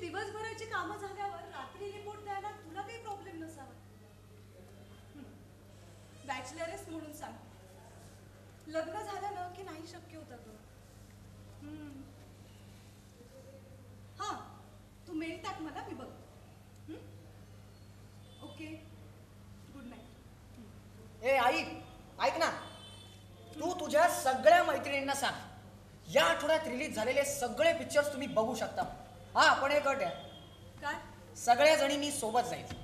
दिवसभराची कामं झाल्यावर रात्री रिपोर्ट द्यायला तुला काही प्रॉब्लेम नसावा. बॅचलरच म्हणून सांग. लग्न झालं ना की नाही शक्य होतं ग. हा, तू मेल टाक मला, मी बघ. Okay, good night. ए आई, ऐक ना, तू तुझ्या सगळ्या मैत्रिणींना सांग या आठवड्यात रिलीज झालेले सगळे पिक्चर्स तुम्ही बघू शकता. हा, पण एक अट आहे. काय? सगळ्या जणींनी सोबत जायचं.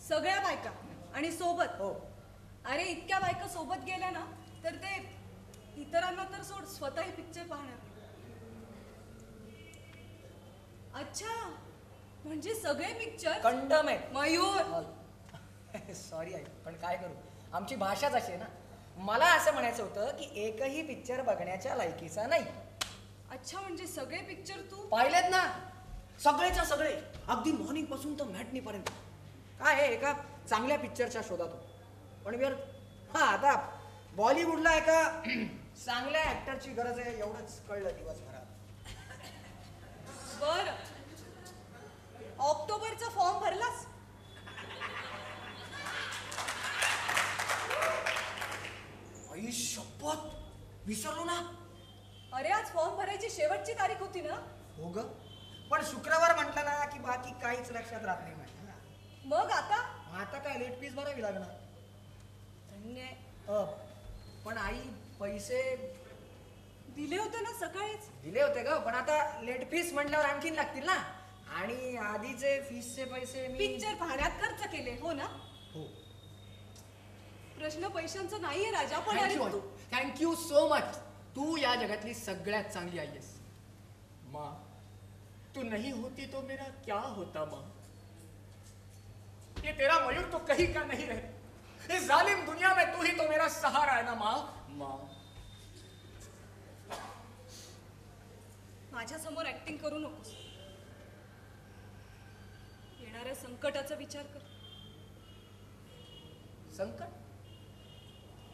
सगळ्या बायका आणि सोबत? हो. अरे इतक्या बायका सोबत गेल्या ना तर ते इतरांना तर सोड, स्वतःही पिक्चर पाहणार. अच्छा, म्हणजे सगळे पिक्चर कंडम आहे. मयूर, सॉरी आई, पण काय करू, आमची भाषाच अशी आहे ना. मला असं म्हणायचं होतं की एकही पिक्चर बघण्याच्या लायकीचा नाही. अच्छा, म्हणजे सगळे पिक्चर तू पाहिलेत ना, सगळेच्या सगळे, अगदी मॉर्निंग पासून तर मॅटनी पर्यंत. काय आहे, एका चांगल्या पिक्चरच्या शोधात. पण वेळ हा, आता बॉलिवूडला एका चांगल्या ऍक्टरची गरज आहे एवढंच कळलं दिवसभरात. बर, ऑक्टोबरचा फॉर्म भरलास? आई शपथ, विसरलो ना. अरे आज फॉर्म भरायची शेवटची तारीख होती ना. हो ग, पण शुक्रवार म्हटलं ना की बाकी काहीच लक्षात राहत नाही माझ्या. मग आता काय लेट फीस भरावी लागणार. पण आई, पैसे दिले होते ना सकाळीच. दिले होते ग, पण आता लेट फीस म्हटल्यावर आणखीन लागतील ना. आणि आधीचे फीसचे पैसे मी पिक्चर पाहण्यात खर्च केले, हो ना. हो. प्रश्न पैशांचा नाहीये राजा, पण अरे तू थँक्यू सो मच. तू या जगातली सगळ्यात चांगली आई आहेस. माँ, तू नहीं होती तो मेरा क्या होता माँ. ये तेरा मयूर तो कहीं का नहीं रहे. इस जालिम दुनिया में तू ही तो मेरा सहारा है ना माँ. माँ, माझ्या समोर ऍक्टिंग करू नकोस. येणाऱ्या संकटाचा विचार कर. संकट?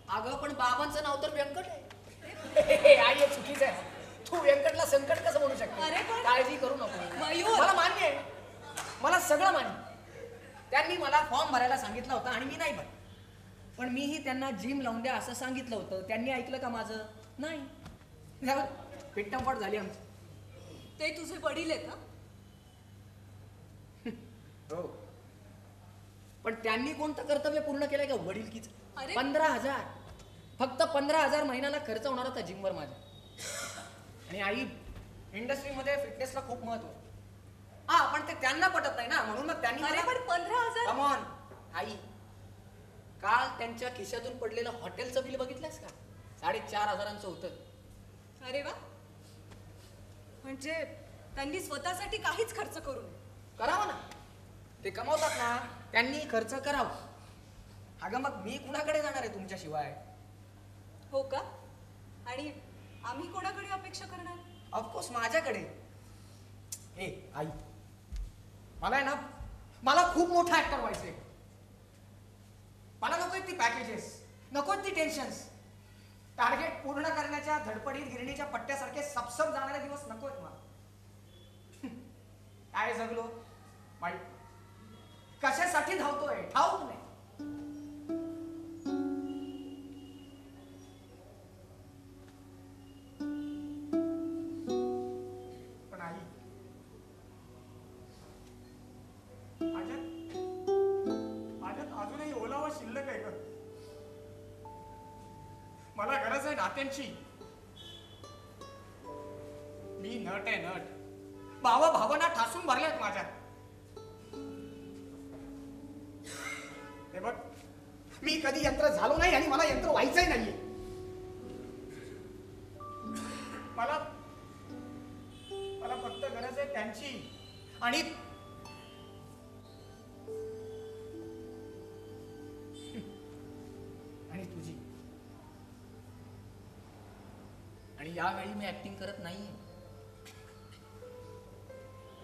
अगं पण बाबांचं नाव तर व्यंकट आहे. आई, हे चुकीचं आहे. तू व्यंकटला संकट कसं म्हणू शकते? अरे पण काळजी करू नको. मयूर, मला मान्य आहे, मला सगळं मान्य. त्यांनी मला फॉर्म भरायला सांगितलं होतं आणि मी नाही भरला. पण मीही त्यांना जिम लावून द्या असं सांगितलं होतं. त्यांनी ऐकलं का माझं? नाही. पिट्टमपट झाली आमची. ते तुझे वडील आहेत ना. हो, पण त्यांनी कोणतं कर्तव्य पूर्ण केलंय का वडिलकीच? अरे 15,000, फक्त 15,000 महिन्याला खर्च होणार होता जिमवर माझ्या. आणि आई, इंडस्ट्रीमध्ये फिटनेसला खूप महत्व. हा, पण ते त्यांना पटत नाही ना, म्हणून मग त्यांनी. अरे पण 15,000. कम ऑन आई, काल त्यांच्या खिशातून पडलेलं हॉटेलचं बिल बघितलंस का? 4,500 होतं. अरे वा, म्हणजे त्यांनी स्वतःसाठी काहीच खर्च करू नये. करावं ना, ते कमावतात ना, त्यांनी खर्च करावं. अगं मग मी कुणाकडे जाणार आहे तुमच्याशिवाय? हो का? आणि आम्ही कोणाकडे अपेक्षा करणार? ऑफकोर्स माझ्याकडे. ए आई, मला आहे ना, मला खूप मोठा ऍक्टर व्हायचंय. मला नकोय ती पॅकेजेस, नकोय ती टेन्शन्स. टार्गेट पूर्ण करण्याच्या धडपडीत गिरणीच्या पट्ट्यासारखे सपसप जाणारे दिवस नकोयत मला. काय जगलो माहित, कशासाठी धावतोय ठाऊक नाही. पण आई, माझ्यात अजूनही ओलावा शिल्लक आहे ग. मला गरज आहे नात्यांची. मी नट आहे, नट. भावना ठासून भरल्यात माझ्यात. हे बघ, मी कधी यंत्र झालो नाही आणि मला यंत्र व्हायचंही नाहीये. मला फक्त गरज आहे त्यांची. आणि तुझी. आणि यावेळी मी ऍक्टिंग करत नाहीये.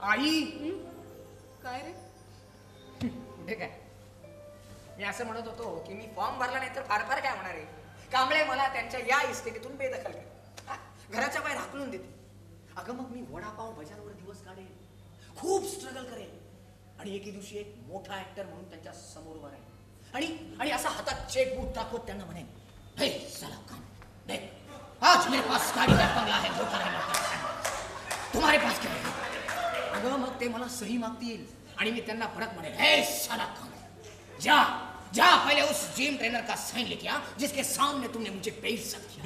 आई, काय रे? कुठे काय, मी असं म्हणत होतो की मी फॉर्म भरला नाही तर फार फार काय होणार आहे. कांबळे मला त्यांच्या या इस्टेटीतून बेदखल कर, घराच्या बाहेर हाकलून देते. अगं मग मी वडापाव बाजारवर दिवस काढेल, खूप स्ट्रगल करेल आणि एके दिवशी एक मोठा ऍक्टर म्हणून त्यांच्या समोर उभा राहील आणि असा हातात चेकबुक दाखवत त्यांना म्हणेन, हे सलाम खान देख, आज मेरे पास गाड़ी है, बंगला है, मोटर है, तुम्हारे पास क्या है? अगं मग ते मला सही मागतील आणि मी त्यांना परत म्हणेन, हे सलाम खान जा जा पहले उस जिम ट्रेनर का साइन लेके आ जिसके सामने तुमने मुझे बेइज्जत किया.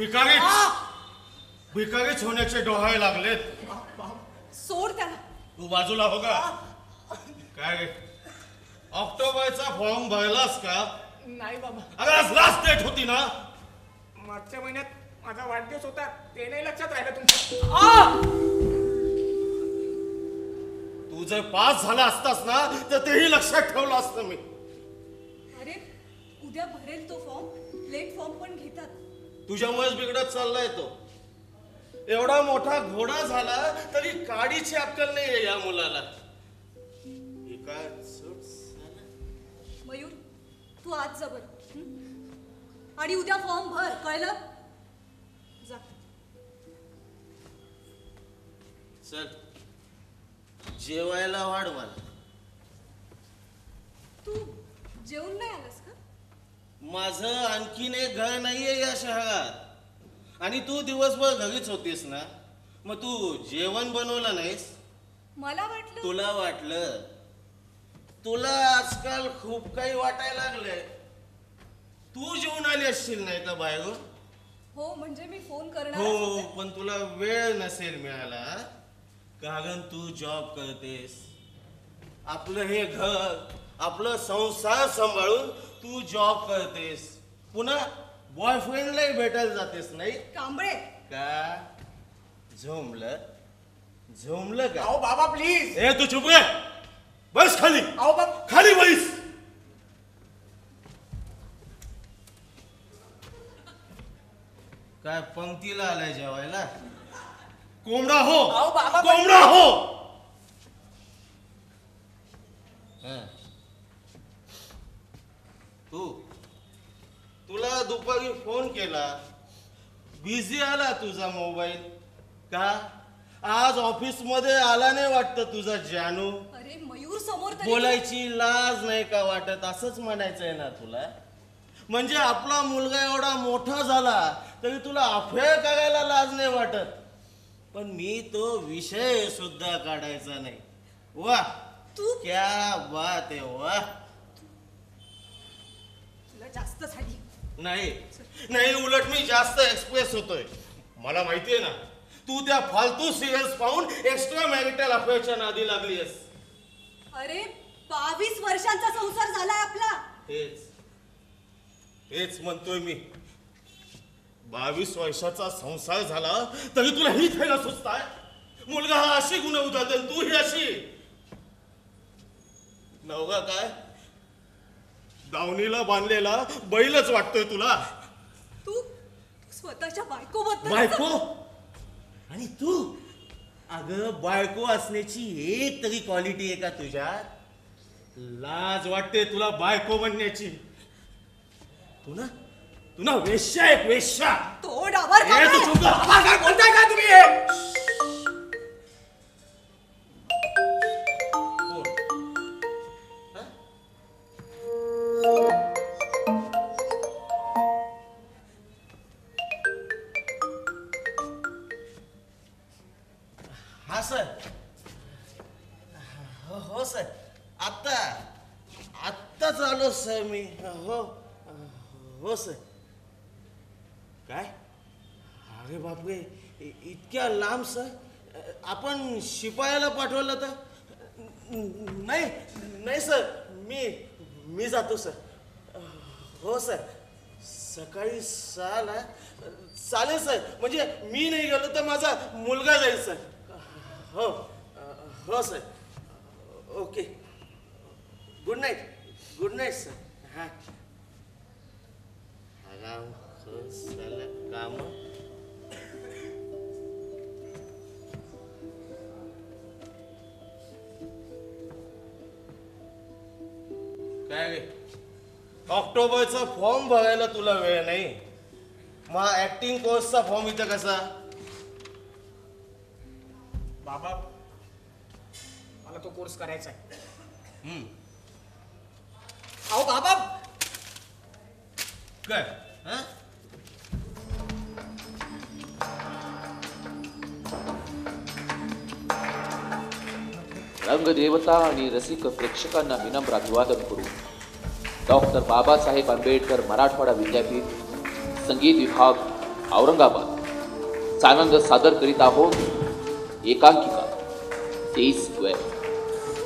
भिकारीच होण्याचे डोहाळे लागलेत. सोड त्याला. तू बाजूला हो का? काय ऑक्टोबरचा फॉर्म भरलास का? नाही बाबा. अरे आज लास्ट डेट होती ना. मागच्या महिन्यात माझा वाढदिवस होता, ते नाही लक्षात राहिलं तुमचं. तू जर पास झाला असतास ना तर तेही लक्षात ठेवलं असतं मी. अरे उद्या भरेल तो फॉर्म, लेट फॉर्म पण घेतात. तुझ्यामुळेच बिघडत चाललाय तो. एवढा मोठा घोडा झाला तरी काडीची अक्कल नाहीये या मुलाला. मयूर तू आज जबर आणि उद्या फॉर्म भर, कळलं? जा. चल जेवायला वाढ मला. तू जेवून नाही आलास का? माझं आणखीन एक घर नाहीये या शहरात आणि तू दिवसभर घरीच होतीस ना, मग तू जेवण बनवलं नाहीस. मला वाटलं तुला वाटलं. तुला आजकाल खूप काही वाटायला लागलंय. तू जेवून आली असशील नाही का बाहेरून? हो म्हणजे मी फोन करणार हो होते. पण तुला वेळ नसेल मिळाला कारण तू जॉब करतेस. आपलं हे घर आपलं संसार सांभाळून तू जॉब करतेस, पुन्हा बॉयफ्रेंडलाही भेटायला जातेस नाही कांबळे. का? झोमलं का? अहो बाबा प्लीज. ए तू चुप रे, बस खाली. अहो बाबा. खाली बैस. काय पंक्तीला आलाय जेवायला? कोंबडा हो. अहो बाबा. कोंबडा हो. तुला दुपारी फोन केला, बिझी आला तुझा मोबाईल का? आज ऑफिस मध्ये आला नाही वाटतं तुझा जानू. अरे मयूर समोर तरी बोलायची लाज नाही का वाटत? असंच म्हणायचंय ना तुला? म्हणजे आपला मुलगा एवढा मोठा झाला तरी तुला अफेअर करायला लाज नाही वाटत? पण मी तो विषय सुद्धा काढायचा नाही. वाह तू क्या बात आहे. वाह. तुला जास्त झाली. नाही उलट मी जास्त एक्सप्रेस होतोय. मला माहितीये ना तू त्या फालतू सिरियल्स पाहून एक्स्ट्रा मॅरिटल अफेअरच्या नादी लागलीस. अरे 22 वर्षांचा संसार झालाय आपला. हेच म्हणतोय मी. 22 वर्षाचा संसार झाला तरी तुला ही खायला सुचताय? मुलगा हा अशी गुण उदाहरण, तू ही अशी. नवगा काय दावणीला बांधलेला बैलच वाटतोय तुला? तू स्वतःच्या बायकोबद्दल बायको? आणि तू अगं बायको असण्याची एक तरी क्वालिटी आहे का तुझ्यात? लाज वाटते तुला बायको बनण्याची? तू ना वेश्या आहे, वेश्या. तोंडावर ए, काढ. तू चुप कर. बाबा काय बोलताय का तुम्ही हे? कोण? हा? हा सर. हो सर. आत्ताच आलो सर मी. हो सर. काय? अरे बापरे, इतक्या लांब सर? आपण शिपायाला पाठवलं तर? नाही सर, मी जातो सर. हो सर. सकाळी 6ला चालेल सर. म्हणजे मी नाही गेलो तर माझा मुलगा जाईल सर. हो sir. Okay. Good night sir. हा काम. काय रे, ऑक्टोबरचा फॉर्म भरायला तुला वेळ नाही? मग ऍक्टिंग कोर्सचा फॉर्म इथं कसा? बाबा मला कोर्स करायचा आहे. हम्म. अहो बाबा, काय हा? रंगदेवता आणि रसिक प्रेक्षकांना विनम्र अभिवादन करून डॉक्टर बाबासाहेब आंबेडकर मराठवाडा विद्यापीठ संगीत विभाग औरंगाबाद सानंद सादर करीत आहोत एकांकिका 23 स्क्वेअर.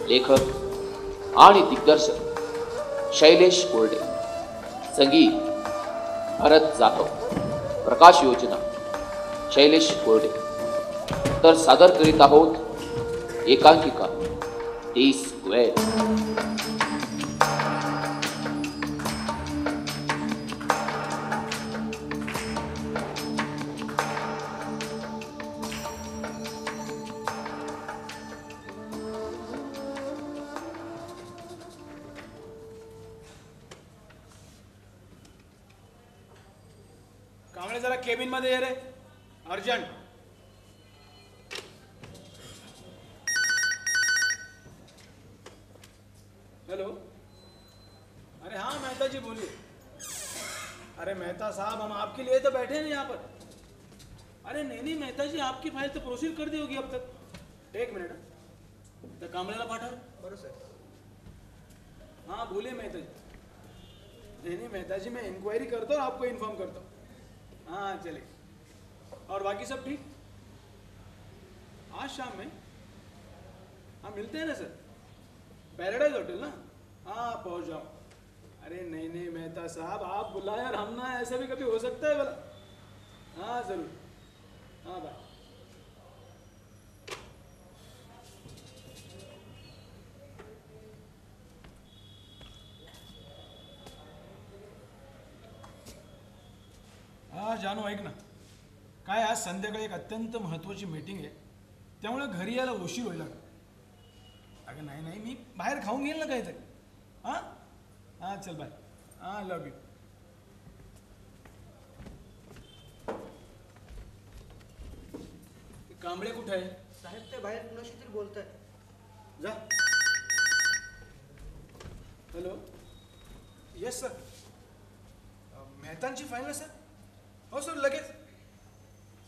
लेखक आणि दिग्दर्शक शैलेश कोरडे. संगीत भरत जाधव. प्रकाश योजना शैलेश कोरडे. तर सादर करीत आहोत एकांकिका 23 स्क्वेअर. कांबळे जरा केबिन मध्ये ये रे, अर्जंट. हेलो. अरे हाँ मेहता जी बोलिए. अरे मेहता साहब हम आपके लिए तो बैठे हैं यहाँ पर. अरे नहीं मेहता जी आपकी फाइल तो प्रोसीड कर दी होगी अब तक. एक मिनट. तो कांबळेला पाठव. बरोबर सर. हाँ बोलिए मेहता जी. नहीं मेहता जी मैं इंक्वायरी करता हूँ, आपको इन्फॉर्म करता हूँ. हाँ चले. और बाकी सब ठीक. आज शाम में हाँ मिलते हैं ना सर, पैराडाइज होटल ना. हाँ पहुँच जाओ. अरे नहीं मेहता साहब आप बुलाए और हम ना, ऐसा भी कभी हो सकता है बोला. हाँ जरूर. हाँ बाय. हा जानू ऐक ना, काय आज संध्याकाळी एक अत्यंत महत्त्वाची मीटिंग आहे, त्यामुळे घरी यायला उशीर होईल. अगं नाही मी बाहेर खाऊन घेईल ना काहीतरी. हां हां चल बाय. हां लव यू. कांबळे कुठे आहे? साहेब ते बाहेर कुणाशी तरी बोलताय. जा. हॅलो. Yes sir. मेहतांची फाईल ना सर? हो सर लगेच.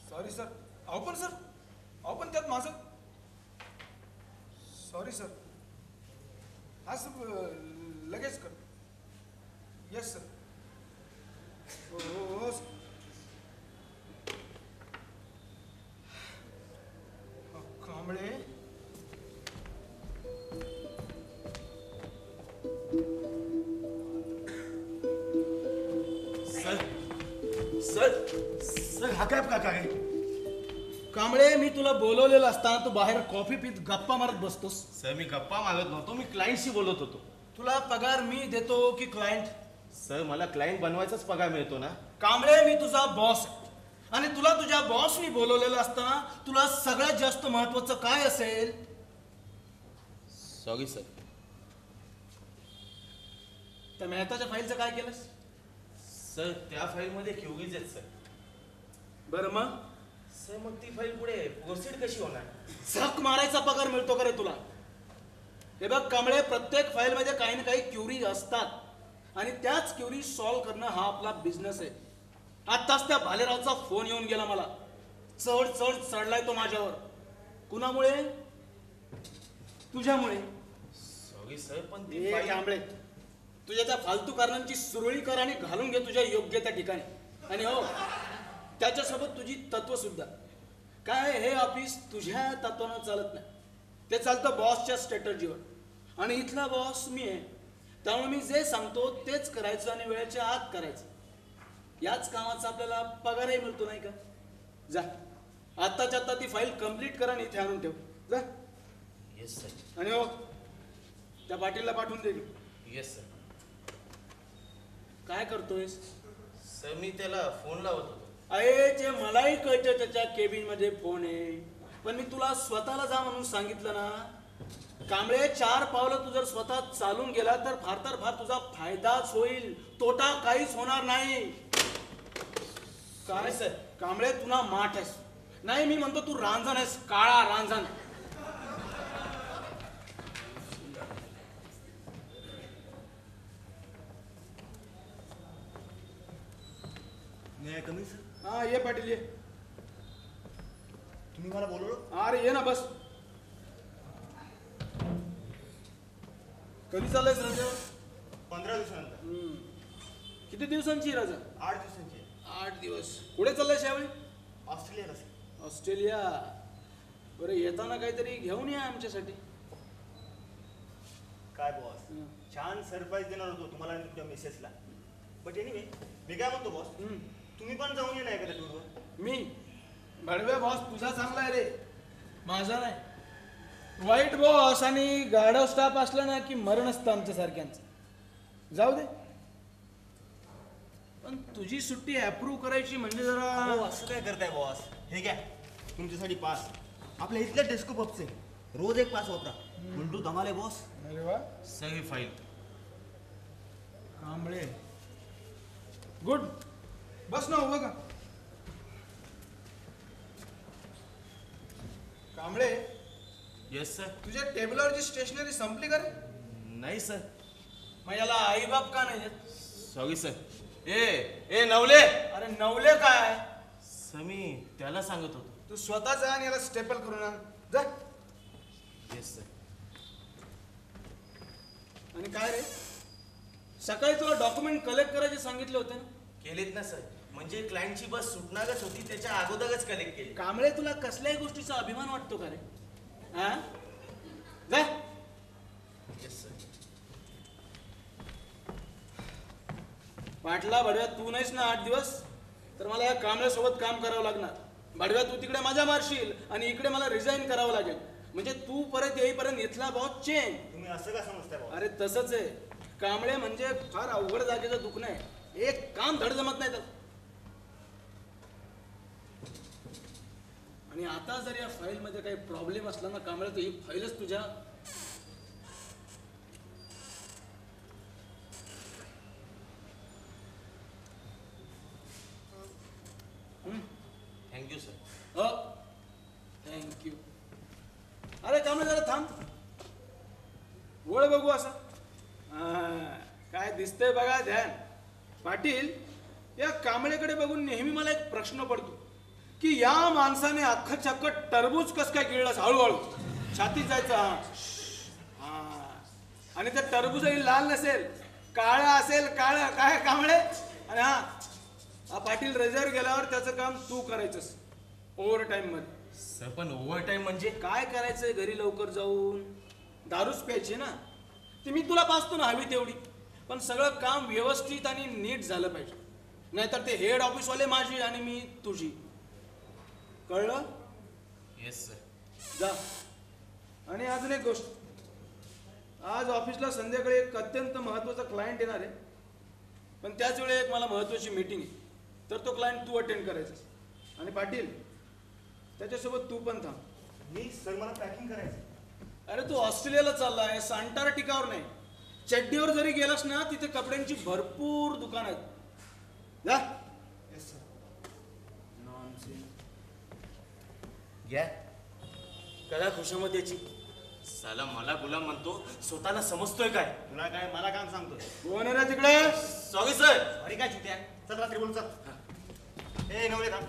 Sorry sir. अहो पण त्यात माझं. Sorry sir. हा सर लगेच कर. Yes sir. हो सर. कांबळे. सर हा काय का काय? कांबळे मी तुला बोलवलेलं असताना तू बाहेर कॉफी पीत गप्पा मारत बसतोस. सर मी गप्पा मागत नव्हतो, मी क्लायंटशी बोलत होतो. तुला पगार मी देतो की क्लायंट? सर मला क्लायंट बनवायचाच पगार मिळतो ना. कांबळे मी तुझा बॉस आणि तुला तुझ्या बॉसनी बोलवलेलं असताना तुला सगळ्यात जास्त महत्वाचं काय असेल? Sorry sir. त्या मेहताच्या फाईलचं काय केलंस? सर त्या फाईलमध्ये क्युरीज आहेत सर. बरं मग? सर मग ती फाईल पुढे प्रोसीड कशी होणार? झक मारायचा पगार मिळतो का रे तुला? हे बघ कांबळे, प्रत्येक फाईलमध्ये काही ना काही क्युरीज असतात आणि त्याच क्युरी सॉल्व्ह करणं हा आपला बिझनेस आहे. आत्ताच त्या भालेरावचा फोन येऊन गेला मला. चढलाय तो माझ्यावर. कुणामुळे? तुझ्यामुळे. सॉरी सर पण ए कांबळे, तुझ्या त्या फालतू कारणांची सुरळी कर आणि घालून घे तुझ्या योग्य त्या ठिकाणी. आणि हो, त्याच्यासोबत तुझी तत्व सुद्धा. काय हे ऑफिस तुझ्या तत्वानं चालत नाही, ते चालतं बॉसच्या स्ट्रॅटर्जीवर. आणि इथला बॉस मी आहे, त्यामुळे मी जे सांगतो तेच करायचं आणि वेळेच्या आत करायचं. याच कामाचा आपल्याला पगारही मिळतो नाही का? जा आत्ताच्या आत्ता ती फाईल कंप्लीट करा आणि इथे आणून ठेव. जा. Yes sir. आणि हो, त्या पाटीलला पाठवून दे. Yes sir. काय करतोयस? सर मी त्याला फोन लावत होतो. अरे ते मलाही कळतं त्याच्या केबिन मध्ये फोन आहे, पण मी तुला स्वतःला जा म्हणून सांगितलं ना. कांबळे, 4 पावलं तू जर स्वतः चालून गेला तर फार तुझा फायदाच होईल, तोटा काहीच होणार नाही. काय सर? कांबळे तुला माठ आहेस. नाही मी म्हणतो तू रांजण आहेस, काळा रांजण. मे आय कमी सर? हा ये पाटील ये. तुम्ही मला बोलवलं? अरे ये ना बस. कधी चाललंयस रजा? 15 दिवसानंतर. किती दिवसांची रजा? 8 दिवसांची. 8 दिवस. कुठे चाललंयस यावेळी? ऑस्ट्रेलियाला सर. ऑस्ट्रेलिया. बरं येताना काहीतरी घेऊन या आमच्यासाठी. काय बॉस, छान सरप्राईज देणार होतो तुम्हाला आणि तुमच्या मिसेसला. बट एनिवे, मी काय म्हणतो बॉस, तुम्ही पण जाऊन ये ना एखाद्या टूरवर. मी भडव्या बॉस तुझा चांगला आहे रे, माझा नाही. वाईट बॉस आणि गाढव स्टाफ असला ना की मरण असतं आमच्या सारख्यांचं. जाऊ दे, पण तुझी सुट्टी अप्रूव्ह करायची म्हणजे जरा. असं काय करताय बॉस? हे घ्या तुमच्यासाठी पास. आपल्या इथल्या डेस्को पबचे रोज एक पास वापरा. गुंडू धमाले बॉस. अरे वा, सही फाईल. कांबळे. गुड. बस ना उभं का. Kamble, yes sir. तुझ्या टेबलवरची स्टेशनरी संपली का रे? नाही सर. मग याला आई बाप का नाही देत? Sorry sir. ए नवले. अरे नवले काय? समी त्याला सांगत होतो. तू स्वतः जा आणि याला स्टेपल करून आण जा. Yes sir. आणि काय रे, सकाळी तुला डॉक्युमेंट कलेक्ट करायचे सांगितले होते ना? केलेत ना सर. म्हणजे क्लायंटची बस सुटणारच होती, त्याच्या अगोदरच कलेक्ट केली. कांबळे, तुला कसल्याही गोष्टीचा अभिमान वाटतो का रे? हा, जा. Yes sir. पाटला भडव्या, तू नाहीस ना 8 दिवस, तर मला या कांबळ्यासोबत काम करावं लागणार. भडव्या, तू तिकडे मजा मारशील आणि इकडे मला रिझाईन करावं लागेल. म्हणजे तू परत येईपर्यंत इथला बॉस चेंज. तुम्ही असं का समजताय बॉस? अरे तसंच आहे. कांबळे म्हणजे फार अवघड जागेचं दुखणं आहे. एक काम धड जमत नाही तर. आणि आता जर या फाईल मध्ये काही प्रॉब्लेम असला ना कांबळे, तर ही फाईलच तुझ्या. Thank you sir. हो, थँक्यू. अरे कांबळे जरा थांब, ओळ बघू असा. काय दिसतंय बघा ध्यान. पाटील, या कांबळेकडे बघून नेहमी मला एक प्रश्न पडतो की या माणसाने अख्खं चक्क टरबूज कस काय गिळलं हळूहळू छातीत जायचं. हा, आणि ते टरबूजही लाल नसेल, काळं असेल. काळं काय कांबळे? आणि हा पाटील रजेवर गेल्यावर त्याचं काम तू करायचंस ओव्हर टाइम मध्ये. सर पण ओव्हर टाइम म्हणजे काय करायचंय घरी लवकर जाऊन? दारूच प्यायची ना. ती मी तुला पाचतो ना हवी तेवढी, पण सगळं काम व्यवस्थित आणि नीट झालं पाहिजे. नाहीतर ते हेड ऑफिसवाले माझी आणि मी तुझी. कळलं? Yes sir. जा. आणि अजून एक गोष्ट, आज ऑफिसला संध्याकाळी एक अत्यंत महत्वाचा क्लायंट येणार आहे, पण त्याच वेळी एक मला महत्वाची मीटिंग आहे, तर तो क्लायंट तू अटेंड करायचा. आणि पाटील, त्याच्यासोबत तू पण थांब. मी सर मला पॅकिंग करायचं. अरे तू ऑस्ट्रेलियाला चाललाय, अंटार्क्टिकावर नाही. चड्डीवर जरी गेलास ना, तिथे कपड्यांची भरपूर दुकान आहेत. जा. Yes sir. नॉनसेन्स. घ्या करा खुशामध्येची. साला मला गुलाम म्हणतो, स्वतःला समजतोय काय? तुला काय मला काम सांगतोय? कोण आहे रे तिकडे? Sorry sir. अरे काय चित्या, चल रात्री बोलू चल. हे नवले काम,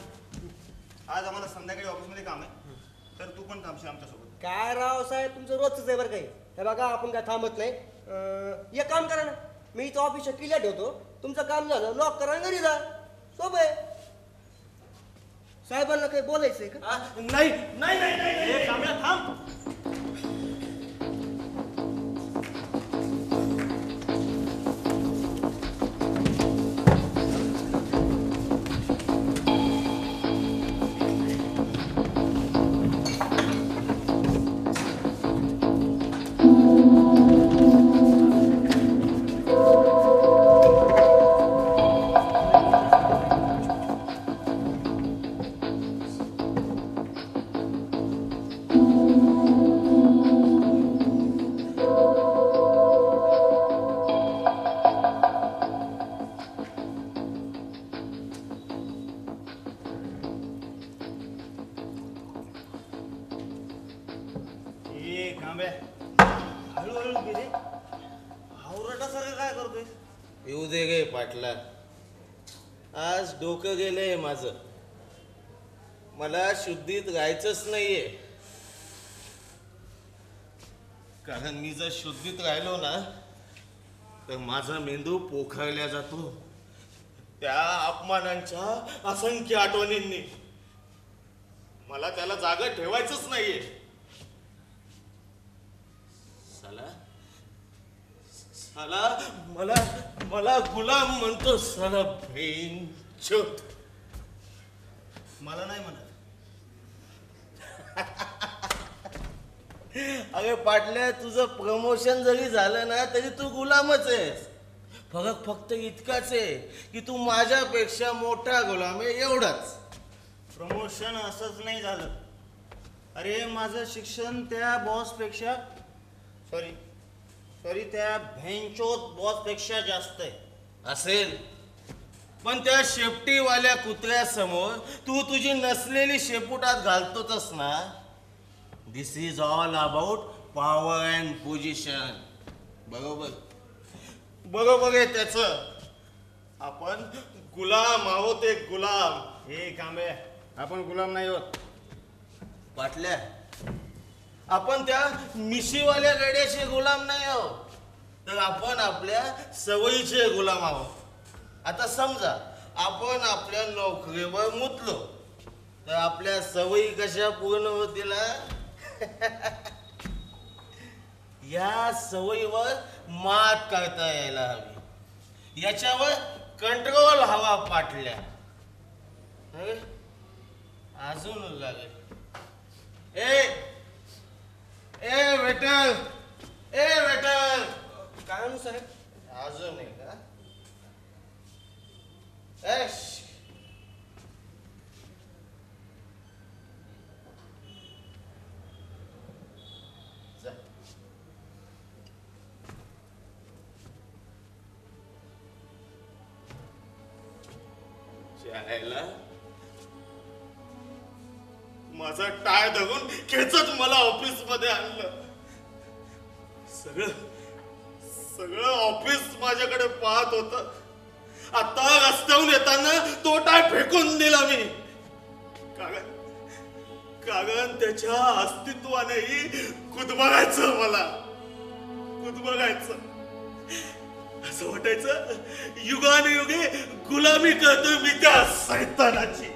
आज आम्हाला संध्याकाळी ऑफिसमध्ये काम आहे, तर तू पण थांबशील आमच्यासोबत. काय राव साहेब, तुमचं रोजच आहे बरं काही. हे बघा, आपण काय थांबत नाही. एक काम करा ना, मी इथं ऑफिसच्या किल्ल्या ठेवतो. तुमचं काम झालं, लॉक करा आणि घरी जा. सोबत आहे. साहेबांना काही बोलायचंय का? नाही नाही नाही नाही कांबळ्या थांब. हळूहळू गेले हावरटासारखं काय करतोय? येऊ दे गे पाटला. आज डोकं गेलंय माझं. मला शुद्धीत राहायचंच नाहीये. कारण मी जर शुद्धीत राहिलो ना तर माझा मेंदू पोखरला जातो त्या अपमानांच्या असंख्य आठवणींनी. मला त्याला जागा ठेवायचंच नाहीये. साला साला मला मला गुलाम म्हणतो. साला बेंचोद. मला नाही म्हणत. अरे पाटल्या, तुझं प्रमोशन जरी झालं ना तरी तू गुलामच आहेस. फरक फक्त इतकाच आहे की तू माझ्यापेक्षा मोठा गुलाम आहे, एवढाच. प्रमोशन असंच नाही झालं. अरे माझं शिक्षण त्या बॉसपेक्षा सॉरी त्या भेंचोद बॉसपेक्षा जास्त आहे. असेल, पण त्या शेपटीवाल्या कुत्र्यासमोर तू तुझी नसलेली शेपूटात घालतोच ना. This is all about power and position. बरोबर बरोबर आहे त्याचं. आपण गुलाम आहोत, एक गुलाम. हे कांबे, आपण गुलाम नाही होत. पाटल्या, आपण त्या मिशीवाल्या गाड्याचे गुलाम नाही आहोत, तर आपण आपल्या सवयीचे गुलाम आहोत. आता समजा आपण आपल्या नोकरीवर मुतलो तर आपल्या सवयी कशा पूर्ण होतील? या सवयीवर मात करता यायला हवी. याच्यावर कंट्रोल हवा पाटल्या. अजून लागेल. ए वेटर, ए वेटर. काय म्हणू साहेब? अजून आहे का? माझा टाय धरून खेचत मला ऑफिस मध्ये आणलं. सगळं ऑफिस माझ्याकडे पाहत होत. आता रस्त्यावरून येताना तो टाय फेकून दिला मी. कारण त्याच्या अस्तित्वानेही कुदबगायचं मला. कुदबगायचं. असं वाटायचं युगानुयुगे गुलामी करतोय मी त्या सैतानाची.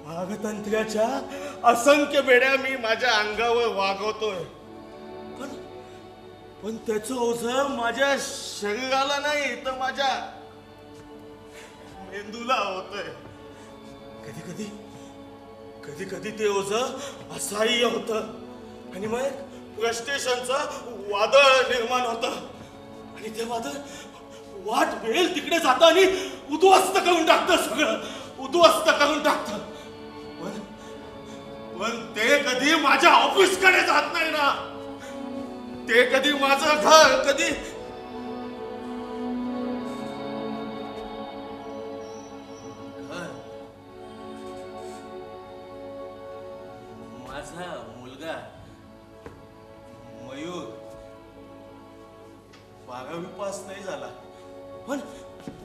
पाकतंत्र्याच्या असंख्य बेड्या मी माझ्या अंगावर वागवतोय. पण त्याचं ओझं माझ्या शरीराला नाही तर माझ्या मेंदूला होतंय. कधी कधी ते ओझं असह्य होतं आणि मग फ्रस्ट्रेशनचं वादळ निर्माण होतं. आणि ते वादळ वाट मिळेल तिकडे जातं आणि उद्ध्वस्त करून टाकतं. सगळं उद्ध्वस्त करून टाकतं. पण ते कधी माझ्या ऑफिसकडे जात नाही ना. ते कधी माझं घर, कधी माझा मुलगा मयूर 12वी पास नाही झाला. पण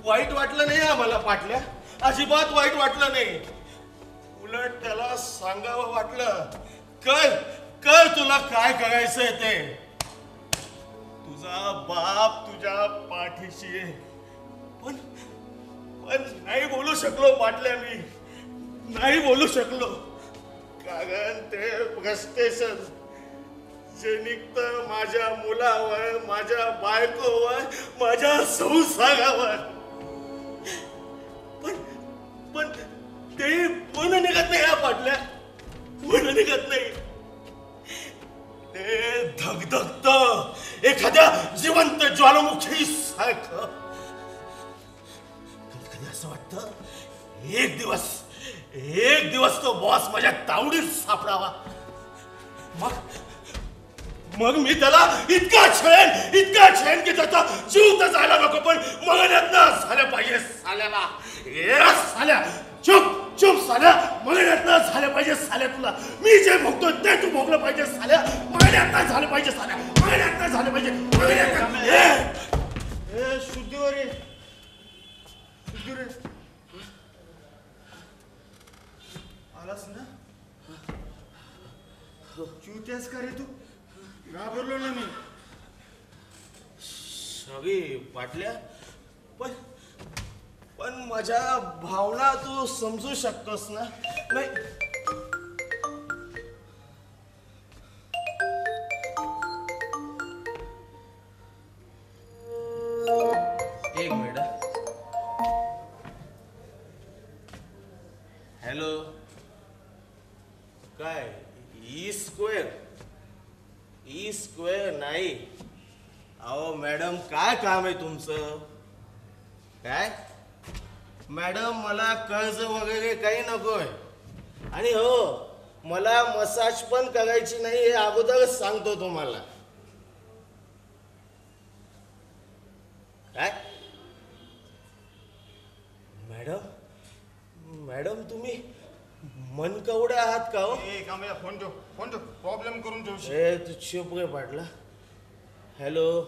वाईट वाटलं नाही आम्हाला पाटल्या. अजिबात वाईट वाटलं नाही. उलट त्याला सांगावं वाटलं, कर तुला काय करायचंय ते. तुझा बाप तुझ्या पाठीशी आहे. पण नाही बोलू शकलो पाटल्या. मी नाही बोलू शकलो. कारण ते फ्रस्ट्रेशन जे निघतं माझ्या मुलावर, माझ्या बायकोवर, माझ्या संसारावर, पण ते पूर्ण निघत नाही. या पाटल्या पूर्ण निघत नाही. ते धगधगत एखाद्या जिवंत ज्वालामुखी सारखं. कधी असं वाटतं एक दिवस तो बॉस माझ्या तावडीत सापडावा. मग मी त्याला इतका छेन की त्याचा जीव तर जायला नको, पण मगण्यातनं झालं पाहिजे साल्याला. साल्या चुप साल्या. मगण्यातनं झालं पाहिजे साल्या. तुला मी जे भोगतोय ते तू भोगलं पाहिजे साल्या. मगण्यातनं झालं पाहिजे साल्या. मगण्यातनं झालं पाहिजे. चुतेस का रे तू घाबरलो ना मी. सॉरी पाटल्या, पण पण माझ्या भावना तू समजू शकतोस ना? नाही. एक मिनिट. हॅलो, काय ई स्क्वेअर नाही. अहो मॅडम, काय काम आहे तुमचं? काय मॅडम, मला कर्ज वगैरे काही नकोय. आणि हो, मला मसाज पण करायची नाही हे अगोदरच सांगतो तुम्हाला. काय मॅडम तुम्ही मनकवडे आहात का हो? ए कांबळ्या, फोन ठेव प्रॉब्लेम करून ठेवशील. ए तू चुप रे पाटला. हॅलो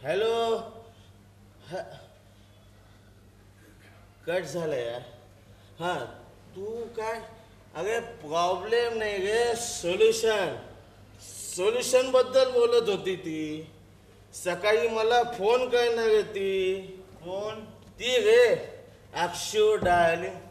हॅलो, कट झालं यार. हां, तू काय? अरे प्रॉब्लेम नाही रे, सोल्युशन बद्दल बोलत होती ती. सकाळी मला फोन करणार होती. फोन ती रे अक्षू डार्लिंग.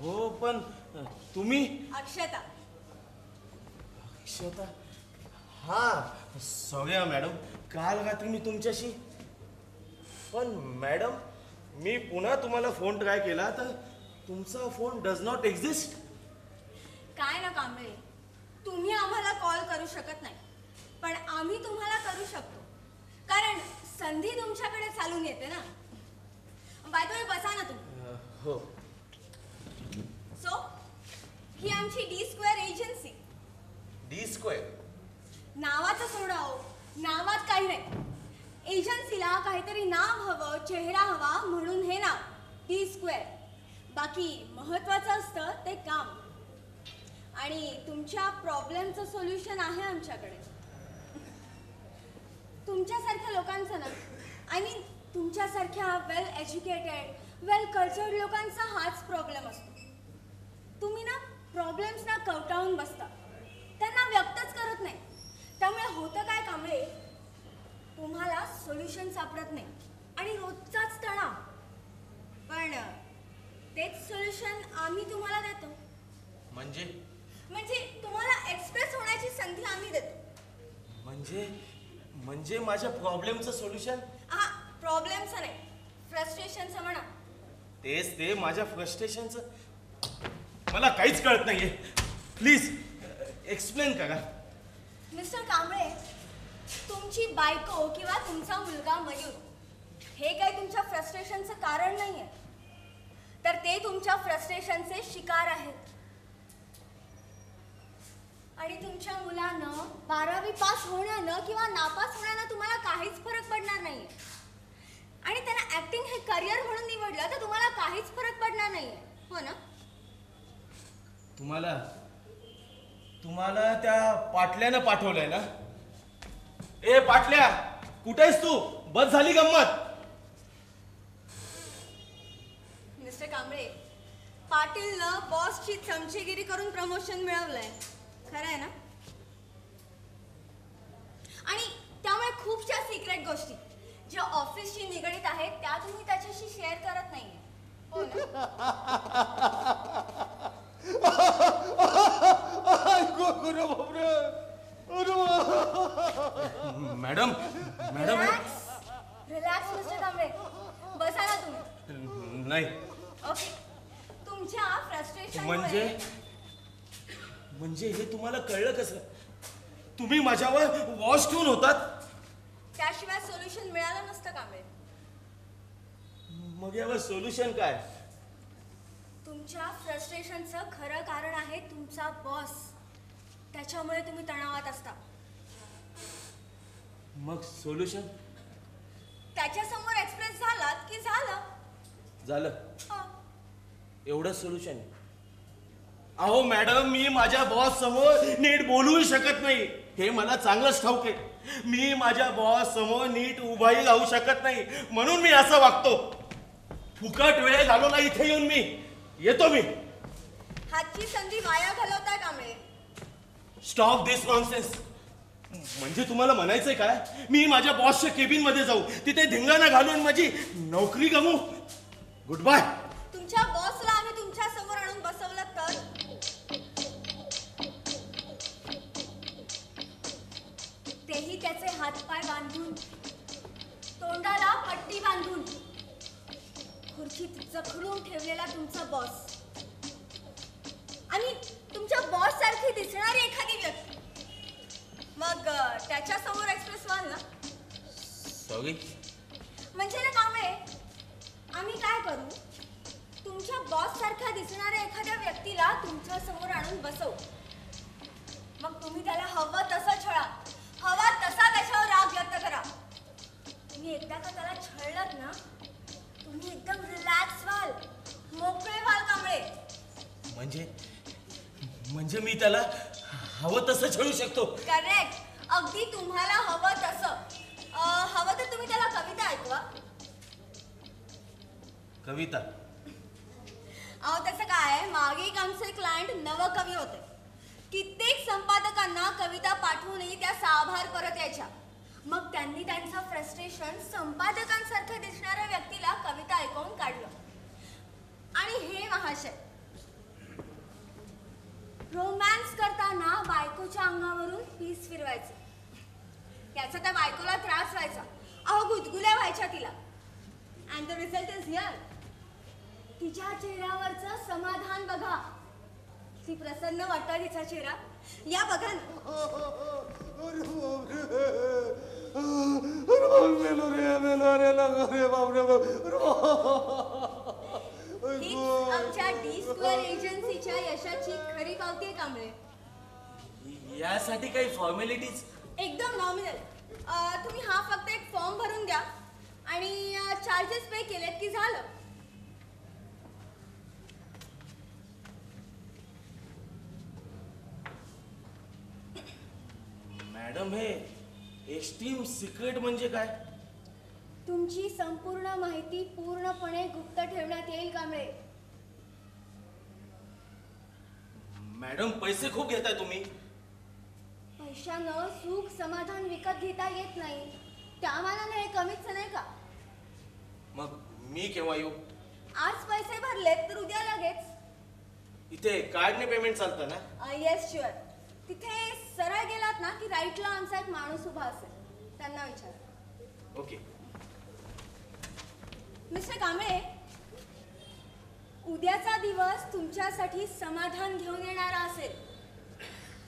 हो, पण तुम्ही? अक्षता. अक्षता? हा, सॉरी मॅडम, काल रात्री मी तुमच्याशी. पण मॅडम, मी पुन्हा तुम्हाला फोन ट्राय केला तर तुमचा फोन डज नॉट एक्झिस्ट. काय ना कांबळे, तुम्ही आम्हाला कॉल करू शकत नाही, पण आम्ही तुम्हाला करू शकतो, कारण संधी तुमच्याकडे चालून येते ना. बाय द वे, बसा ना तुम्ही. हो. सो ही आमची D square agency. D square? नावाचं सोडा हो, नावात काही नाही. एजन्सीला काहीतरी नाव हवं, चेहरा हवा, म्हणून हे नाव डी स्क्वेअर. बाकी महत्वाचं असतं ते काम. आणि तुमच्या प्रॉब्लेमचं सोल्युशन आहे आमच्याकडे. तुमच्यासारख्या लोकांचं ना, आय मीन तुमच्यासारख्या वेल एज्युकेटेड, वेल कल्चर्ड लोकांचा हाच प्रॉब्लेम असतो. तुम्ही ना प्रॉब्लेम्सना कवटाळून बसता, त्यांना व्यक्तच करत नाही. त्यामुळे होतं काय कांबळे, तुम्हाला सोल्युशन सापडत नाही आणि रोजचाच तणाव. पण तेच सोल्युशन आम्ही तुम्हाला देतो. म्हणजे तुम्हाला एक्सप्रेस होण्याची संधी आम्ही देतो. म्हणजे माझ्या प्रॉब्लेमचं सोल्युशन? हा, प्रॉब्लेमचं नाही, फ्रस्ट्रेशनचं म्हणा. तेच ते, माझ्या फ्रस्ट्रेशनचं. मला काहीच कळत नाहीये, प्लीज एक्सप्लेन करा. मिस्टर कांबळे, तुमची बायको किंवा तुमचा मुलगा मयूर हे काही तुमच्या फ्रस्ट्रेशनचं कारण नाहीये, तर ते तुमच्या फ्रस्ट्रेशनचे शिकार आहेत. आणि तुमच्या मुलानं 12वी पास होण्यानं किंवा नापास होण्यानं तुम्हाला काहीच फरक पडणार नाहीये. आणि त्यांना ऍक्टिंग हे करिअर म्हणून निवडलं तर तुम्हाला काहीच फरक पडणार नाहीये, हो ना? तुम्हाला त्या पाटल्यानं पाठवलंय ना? ए पाटल्या, कुठेस तू? बस झाली गंमत. मिस्टर कांबळे, पाटीलनं बॉसची चमचेगिरी करून प्रमोशन मिळवलंय, खरं आहे ना? गोष्टी ज्या ऑफिसशी निगडीत आहेत त्या तुम्ही त्याच्याशी शेअर करत नाहीये हो ना? Madam madam relax mister Kamble, बसा ना तुम्ही. नाही ओके, तुमच्या फ्रस्ट्रेशन म्हणजे हे तुम्हाला कळलं कसं? तुम्ही माझ्यावर वॉश ठेवून होतात. त्याशिवाय सोल्युशन मिळालं नसतं कांबळे. मग यावर सोल्युशन काय? तुमच्या फ्रस्ट्रेशनचं खरं कारण आहे तुमचा बॉस. त्याच्यामुळे तुम्ही तणावात असता. मग सोल्युशन? त्याच्यासमोर एक्सप्रेस झालात की झालं. हो. एवढं सोल्युशन? अहो मॅडम, मी माझ्या बॉस समोर नीट बोलूही शकत नाही, हे मला चांगलंच ठाऊक आहे. मी माझ्या बॉस समोर नीट उभाही राहू शकत नाही, म्हणून मी असं वागतो. फुकट वेळ घालवला इथे येऊन येतो मी. हातची संधी वाया घालवताय कांबळे. स्टॉप दिस नॉनसेन्स. म्हणजे तुम्हाला म्हणायचंय काय मी माझ्या बॉसच्या केबिन मध्ये जाऊ, तिथे धिंगाणा घालून माझी नोकरी गमू? Good bye. तुमच्या बॉसला आम्ही तुमच्या समोर आणून बसवलं तर? तेही त्याचे हातपाय बांधून, तोंडाला पट्टी बांधून, खुर्चीत जखडून ठेवलेला तुमचा बॉस. आणि तुमच्या बॉस सारखी दिसणारी एखादी व्यक्ती मग त्याच्या समोर एक्सप्रेस व्हाल ना? सॉरी. म्हणजे ना कांबळे, आम्ही काय करू, तुमच्या बॉस सारख्या दिसणाऱ्या एखाद्या व्यक्तीला तुमच्या समोर आणून बसवू. मग तुम्ही त्याला हवं तसं छळा, हवा तसा त्याच्यावर राग व्यक्त करा. तुम्ही एकदा का त्याला छळलात ना, तुम्ही एकदम रिलॅक्स व्हाल, मोकळे व्हाल कांबळे. म्हणजे मी त्याला हवं तसं छळू शकतो? करेक्ट. अगदी तुम्हाला हवं तसं. हवं तर तुम्ही त्याला कविता ऐकवा. कविता? अहो तसं काय, मागे एक आमचे क्लायंट नवकवी होते. कित्येक संपादकांना कविता पाठवूनही त्या साभार परत यायच्या. मग त्यांनी त्यांचं फ्रस्ट्रेशन संपादकांसारखं दिसणाऱ्या व्यक्तीला कविता ऐकवून काढलं. आणि हे महाशय, रोमॅन्स करताना बायकोच्या अंगावरून पीस फिरवायचं. याचा त्या बायकोला त्रास व्हायचा. अहो गुदगुल्या व्हायच्या तिला. And the result is here. तिच्या चेहऱ्यावरचं समाधान बघा. ती प्रसन्न वाटतं तिचा चेहरा. या बघा ना. हीच आमच्या D² एजन्सीच्या यशाची खरी पावती आहे कांबळे. यासाठी काही फॉर्मॅलिटीज? एकदम नॉमिनल. तुम्ही हा फक्त एक फॉर्म भरून द्या आणि चार्जेस पे केलेत की झालं. मॅडम, हे एक्स्ट्रीम सिक्रेट म्हणजे काय? तुमची संपूर्ण माहिती पूर्णपणे गुप्त ठेवण्यात येईल कांबळे. मॅडम, पैसे खूप घेताय तुम्ही. पैशानं सुख समाधान विकत घेता येत नाही. त्या मानाने हे कमीच नाही का? मग मी केव्हा येऊ? आज पैसे भरलेत तर उद्या लगेच. इथे कार्डने पेमेंट चालतं ना? Yes sure. तिथे सरळ गेलात ना की राईटला आमचा एक माणूस उभा असेल, त्यांना विचारा. ओके. मिस्टर कांबळे, उद्याचा दिवस तुमच्यासाठी समाधान घेऊन येणारा असेल.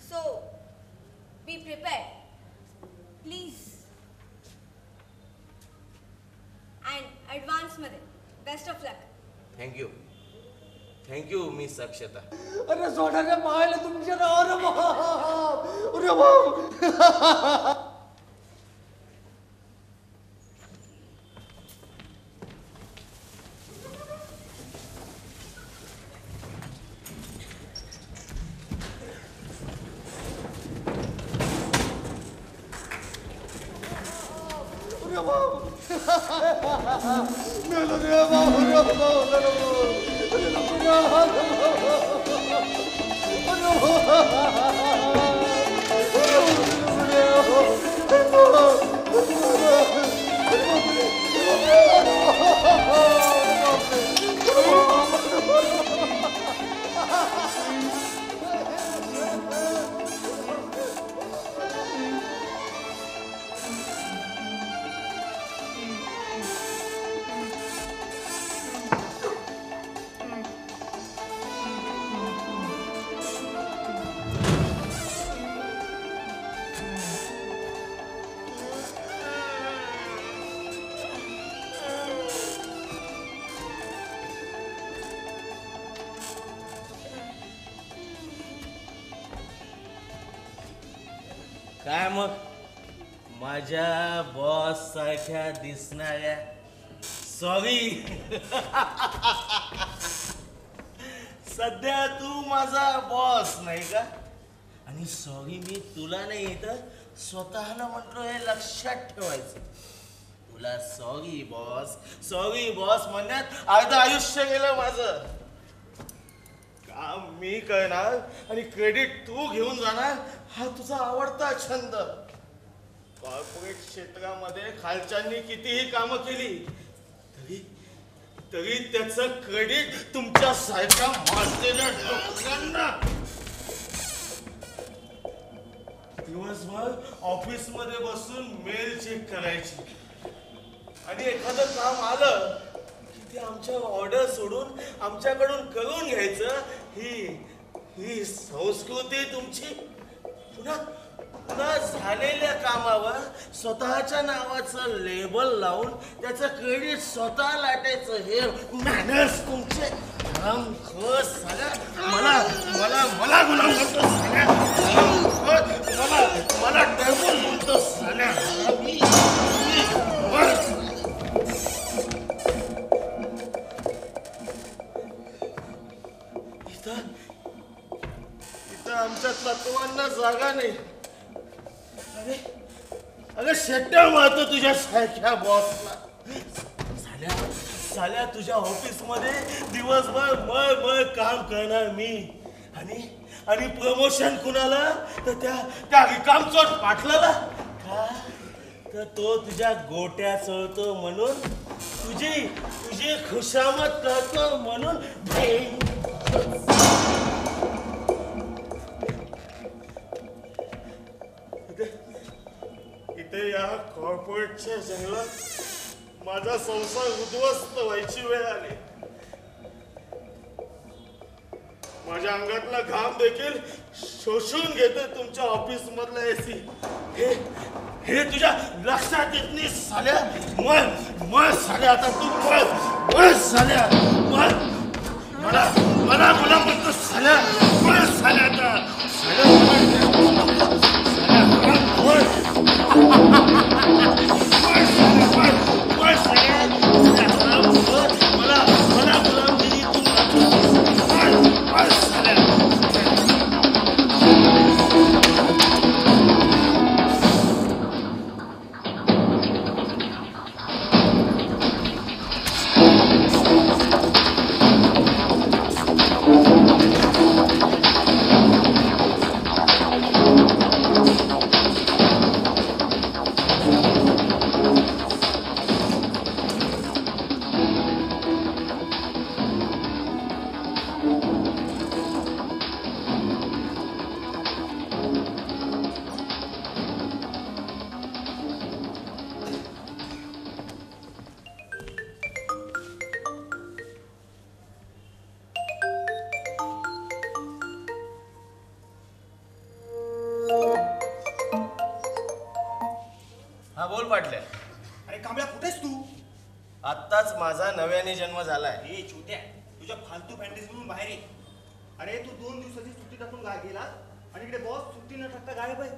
So be prepared please. And ॲडव्हान्समध्ये best of luck. Thank you. Thank you miss Akshata. अरे सोडाच्या पाहायला तुमच्या नावानं बाप. अरे बाप. मेलो रे बाप. अरे काय मग माझ्या बॉस सारख्या दिसणाऱ्या सॉरी सध्या तू माझा बॉस नाही का आणि सॉरी मी तुला नाही तर स्वतःला म्हटलो हे लक्षात ठेवायचं तुला सॉरी बॉस म्हणण्यात अर्ध आयुष्य गेलं माझं काम मी करणार आणि क्रेडिट तू घेऊन जाणार हा तुझा आवडता छंद कॉर्पोरेट क्षेत्रामध्ये खालच्यांनी कितीही कामं केली तरी त्याचं क्रेडिट तुमच्या सारख्या माजलेल्या लोकांना दिवसभर ऑफिस मध्ये बसून मेल चेक करायची आणि एखादं काम आलं की ते आमच्या ऑर्डर सोडून आमच्याकडून करून घ्यायचं ही संस्कृती तुमची पुन्हा झालेल्या कामावर स्वतःच्या नावाचं लेबल लावून त्याचं क्रेडिट स्वतः लाटायचं हे मॅनर्स तुमचे मला गुलाम करतो मला टर्बून बोलतो इथं आमच्या तत्वांना जागा नाही अरे शेट्ट्या मारतो तुझ्या सारख्या बॉसला साल्या तुझ्या ऑफिस मध्ये दिवसभर मळ काम करणार मी आणि प्रमोशन कुणाला तर त्या रिकामचोट पाटलाला का तर तो तुझ्या गोट्या चोळतो म्हणून तुझी खुशामत करतो म्हणून इथे या कॉर्पोरेटच्या जंगलात माझा संसार उद्ध्वस्त व्हायची वेळ आली माझ्या अंगातला घाम देखील शोषून घेते तुमच्या ऑफिस मधला एसी हे तुझ्या लक्षात येत नाही साल्या मळ साल्या आता तू मळ साल्या मला गुलाम म्हणतो साल्या मळ साल्या आता मला गुलाम दिली हा बोल पाटल्या अरे कांबळ्या कुठेस तू आत्ताच माझा नव्याने जन्म झालाय हे छोट्या तुझ्या फालतू फॅन्टेसी म्हणून बाहेर ये अरे तू 2 दिवसाची सुट्टी टाकून गेला आणि इकडे बॉस सुट्टी न टाकता गायब आहे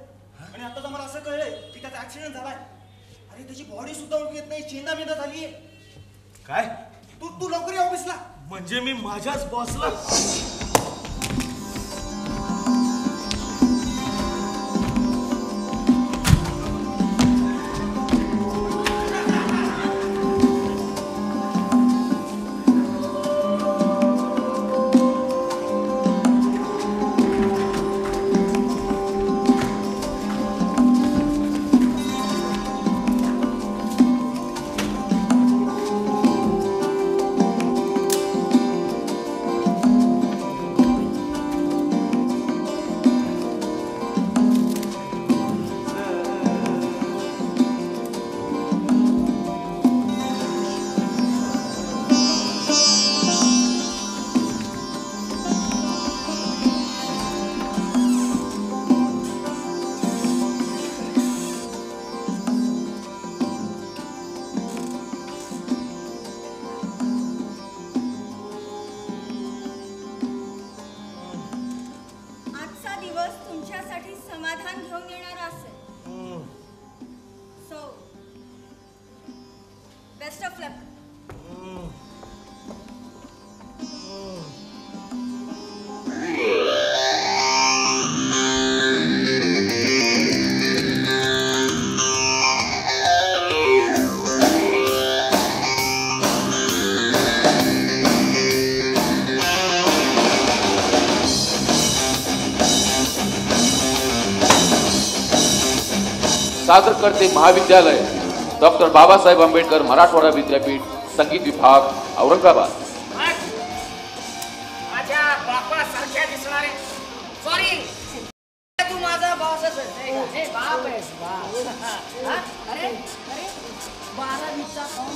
आणि आता मला असं कळलंय की त्याचा ऍक्सिडेंट झालाय अरे त्याची बॉडी सुद्धा ओळखू येत नाही चेंदा मेंदा झालीये काय तू लवकर ये ऑफिसला म्हणजे मी माझ्याच बॉसला सादर करते महाविद्यालय डॉक्टर बाबासाहेब आंबेडकर मराठवाडा विद्यापीठ संगीत विभाग औरंगाबाद. माझ्या बापासारख्या दिसणारे सॉरी तू माझा बॉसच आहे. बाप आहेस बाप. अरे अरे 12वीचा फॉर्म